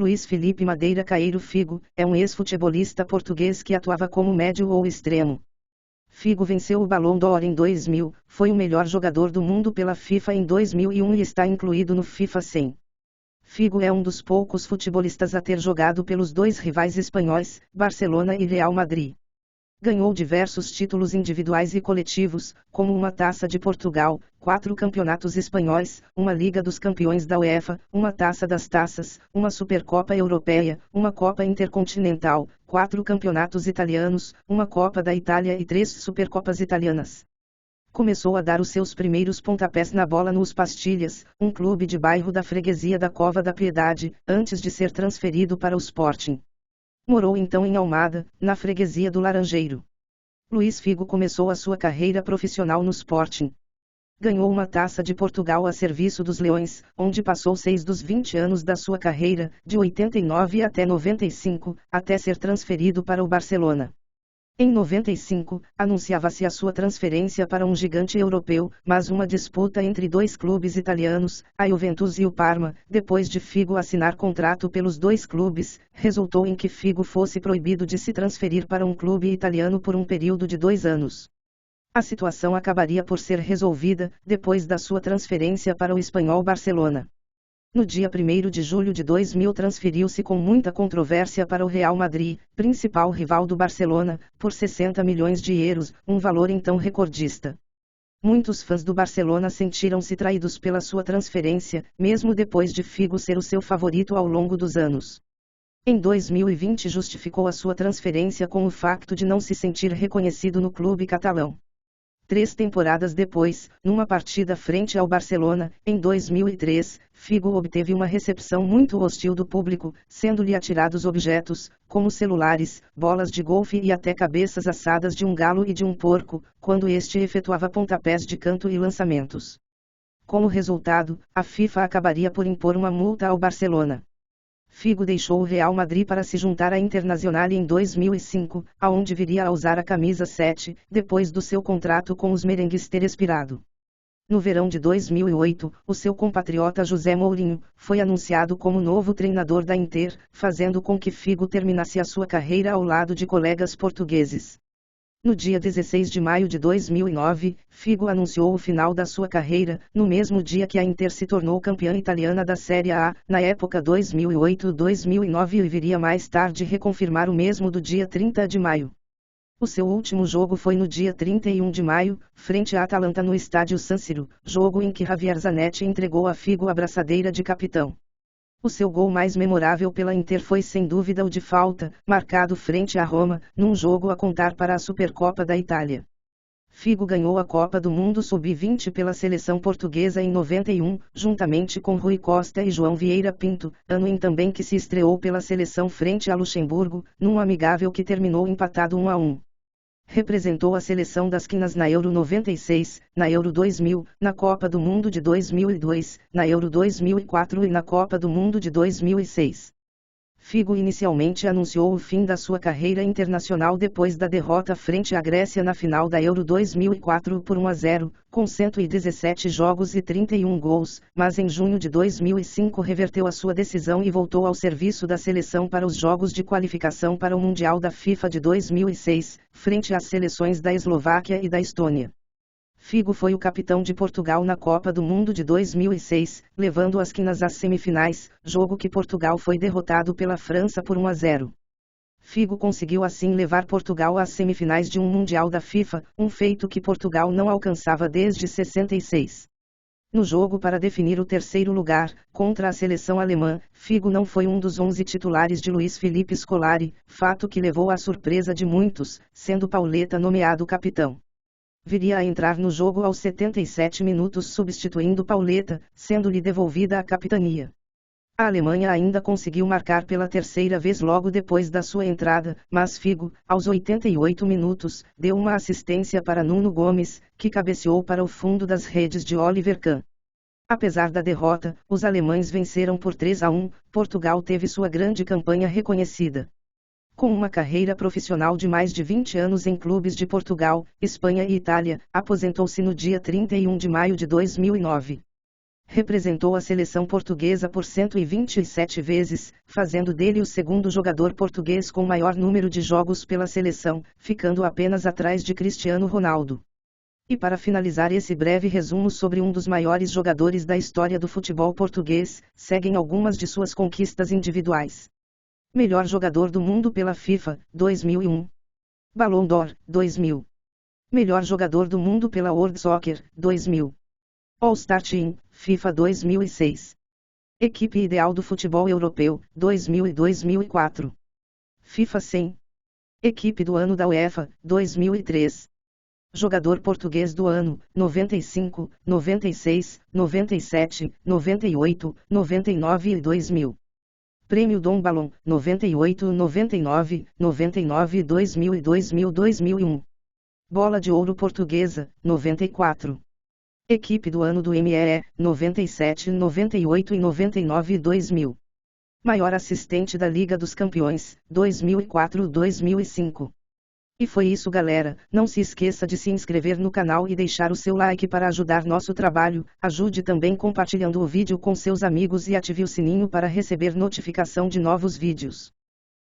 Luís Felipe Madeira Caeiro Figo, é um ex-futebolista português que atuava como médio ou extremo. Figo venceu o Ballon d'Or em 2000, foi o melhor jogador do mundo pela FIFA em 2001 e está incluído no FIFA 100. Figo é um dos poucos futebolistas a ter jogado pelos dois rivais espanhóis, Barcelona e Real Madrid. Ganhou diversos títulos individuais e coletivos, como uma Taça de Portugal, 4 campeonatos espanhóis, uma Liga dos Campeões da UEFA, uma Taça das Taças, uma Supercopa Europeia, uma Copa Intercontinental, 4 campeonatos italianos, uma Copa da Itália e 3 Supercopas italianas. Começou a dar os seus primeiros pontapés na bola no Os Pastilhas, um clube de bairro da freguesia da Cova da Piedade, antes de ser transferido para o Sporting. Morou então em Almada, na freguesia do Laranjeiro. Luís Figo começou a sua carreira profissional no Sporting. Ganhou uma Taça de Portugal a serviço dos Leões, onde passou 6 dos 20 anos da sua carreira, de 89 até 95, até ser transferido para o Barcelona. Em 95, anunciava-se a sua transferência para um gigante europeu, mas uma disputa entre dois clubes italianos, a Juventus e o Parma, depois de Figo assinar contrato pelos dois clubes, resultou em que Figo fosse proibido de se transferir para um clube italiano por um período de 2 anos. A situação acabaria por ser resolvida, depois da sua transferência para o espanhol Barcelona. No dia 1º de julho de 2000 transferiu-se com muita controvérsia para o Real Madrid, principal rival do Barcelona, por 60 milhões de euros, um valor então recordista. Muitos fãs do Barcelona sentiram-se traídos pela sua transferência, mesmo depois de Figo ser o seu favorito ao longo dos anos. Em 2020 justificou a sua transferência com o facto de não se sentir reconhecido no clube catalão. 3 temporadas depois, numa partida frente ao Barcelona, em 2003, Figo obteve uma recepção muito hostil do público, sendo-lhe atirados objetos, como celulares, bolas de golfe e até cabeças assadas de um galo e de um porco, quando este efetuava pontapés de canto e lançamentos. Como resultado, a FIFA acabaria por impor uma multa ao Barcelona. Figo deixou o Real Madrid para se juntar à Internazionale em 2005, aonde viria a usar a camisa 7, depois do seu contrato com os merengues ter expirado. No verão de 2008, o seu compatriota José Mourinho foi anunciado como novo treinador da Inter, fazendo com que Figo terminasse a sua carreira ao lado de colegas portugueses. No dia 16 de maio de 2009, Figo anunciou o final da sua carreira, no mesmo dia que a Inter se tornou campeã italiana da Série A, na época 2008-2009 e viria mais tarde reconfirmar o mesmo do dia 30 de maio. O seu último jogo foi no dia 31 de maio, frente à Atalanta no estádio San Siro, jogo em que Javier Zanetti entregou a Figo a braçadeira de capitão. O seu gol mais memorável pela Inter foi sem dúvida o de falta, marcado frente à Roma, num jogo a contar para a Supercopa da Itália. Figo ganhou a Copa do Mundo Sub-20 pela seleção portuguesa em 91, juntamente com Rui Costa e João Vieira Pinto, ano em também que se estreou pela seleção frente a Luxemburgo, num amigável que terminou empatado 1-1. Representou a seleção das quinas na Euro 96, na Euro 2000, na Copa do Mundo de 2002, na Euro 2004 e na Copa do Mundo de 2006. Figo inicialmente anunciou o fim da sua carreira internacional depois da derrota frente à Grécia na final da Euro 2004 por 1-0, com 117 jogos e 31 gols, mas em junho de 2005 reverteu a sua decisão e voltou ao serviço da seleção para os jogos de qualificação para o Mundial da FIFA de 2006, frente às seleções da Eslováquia e da Estônia. Figo foi o capitão de Portugal na Copa do Mundo de 2006, levando as quinas às semifinais, jogo que Portugal foi derrotado pela França por 1-0. Figo conseguiu assim levar Portugal às semifinais de um Mundial da FIFA, um feito que Portugal não alcançava desde 66. No jogo para definir o terceiro lugar, contra a seleção alemã, Figo não foi um dos 11 titulares de Luís Felipe Scolari, fato que levou à surpresa de muitos, sendo Pauleta nomeado capitão. Viria a entrar no jogo aos 77 minutos substituindo Pauleta, sendo-lhe devolvida a capitania. A Alemanha ainda conseguiu marcar pela terceira vez logo depois da sua entrada, mas Figo, aos 88 minutos, deu uma assistência para Nuno Gomes, que cabeceou para o fundo das redes de Oliver Kahn. Apesar da derrota, os alemães venceram por 3-1, Portugal teve sua grande campanha reconhecida. Com uma carreira profissional de mais de 20 anos em clubes de Portugal, Espanha e Itália, aposentou-se no dia 31 de maio de 2009. Representou a seleção portuguesa por 127 vezes, fazendo dele o segundo jogador português com maior número de jogos pela seleção, ficando apenas atrás de Cristiano Ronaldo. E para finalizar esse breve resumo sobre um dos maiores jogadores da história do futebol português, seguem algumas de suas conquistas individuais. Melhor jogador do mundo pela FIFA, 2001. Ballon d'Or, 2000. Melhor jogador do mundo pela World Soccer, 2000. All-Star Team, FIFA 2006. Equipe ideal do futebol europeu, 2000 e 2004. FIFA 100. Equipe do ano da UEFA, 2003. Jogador português do ano, 95, 96, 97, 98, 99 e 2000. Prêmio Dom Ballon, 98, 99, 99, 2000 e 2000, 2001. Bola de Ouro Portuguesa, 94. Equipe do ano do MEE, 97, 98 e 99 e 2000. Maior assistente da Liga dos Campeões, 2004 e 2005. E foi isso, galera. Não se esqueça de se inscrever no canal e deixar o seu like para ajudar nosso trabalho. Ajude também compartilhando o vídeo com seus amigos e ative o sininho para receber notificação de novos vídeos.